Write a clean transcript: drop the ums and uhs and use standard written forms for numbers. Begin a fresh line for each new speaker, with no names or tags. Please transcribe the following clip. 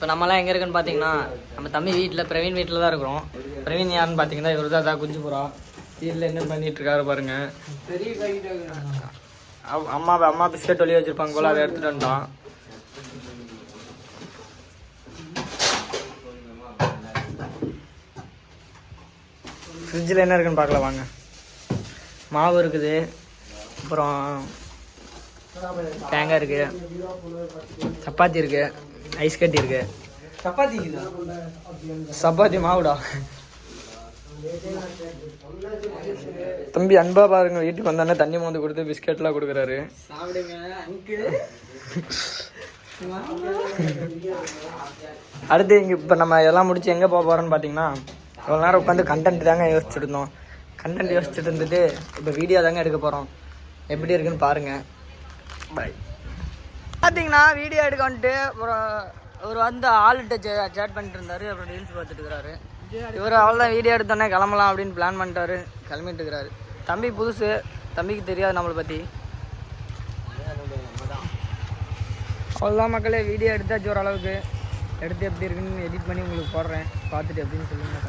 இப்போ நம்மலாம் எங்கே இருக்குன்னு பார்த்தீங்கன்னா நம்ம தம்பி வீட்டில் பிரவீன் வீட்டில் தான் இருக்கிறோம். பிரவீன் யாருன்னு பார்த்தீங்கன்னா இவர் தான் அதான் குஞ்சு புறா வீட்டில் என்ன பண்ணிட்டு இருக்காரு பாருங்க. அம்மா பிஸ்கட் வெளியே வச்சிருப்பாங்க போல, அதை எடுத்துட்டு வந்துட்டான். ஃப்ரிட்ஜில் என்ன இருக்குன்னு பார்க்கலாம் வாங்க. மாவு இருக்குது, அப்புறம் தேங்காய் இருக்கு, சப்பாத்தி இருக்கு, ஐஸ் கட்டி இருக்கு. சப்பாத்தி மாவுடா. தம்பி அன்பா பாருங்க, வீட்டுக்கு வந்தானே தண்ணி மோந்து கொடுத்து பிஸ்கெட்லாம் கொடுக்குறாரு. அடுத்து இங்கே இப்போ நம்ம எல்லாம் முடிச்சு எங்கே போக போகிறோன்னு பார்த்தீங்கன்னா, இவ்வளோ நேரம் உட்காந்து கண்டென்ட் தாங்க யோசிச்சுட்டு இருந்தோம். கண்டென்ட் யோசிச்சுட்டு இருந்துட்டு இப்போ வீடியோ தாங்க எடுக்க போகிறோம். எப்படி இருக்குன்னு பாருங்கள். பாய். பார்த்தீங்கன்னா வீடியோ எடுக்க வந்துட்டு அப்புறம் அவர் வந்து ஆள்கிட்ட சேட் பண்ணிட்டு இருந்தார். அப்புறம் ரீல்ஸ் பார்த்துட்டு இருக்கிறாரு. இவர் அவ்வளோதான் வீடியோ எடுத்தோன்னே கிளம்பலாம் அப்படின்னு பிளான் பண்ணிட்டாரு. கிளம்பிட்டு இருக்கிறாரு. தம்பி புதுசு, தம்பிக்கு தெரியாது நம்மளை பற்றி. அவ்வளோதான் மக்களே, வீடியோ எடுத்தாச்சு ஓரளவுக்கு. எடுத்து எப்படி இருக்குன்னு எடிட் பண்ணி உங்களுக்கு போடுறேன். பார்த்துட்டு எப்படின்னு சொல்லுங்கள்.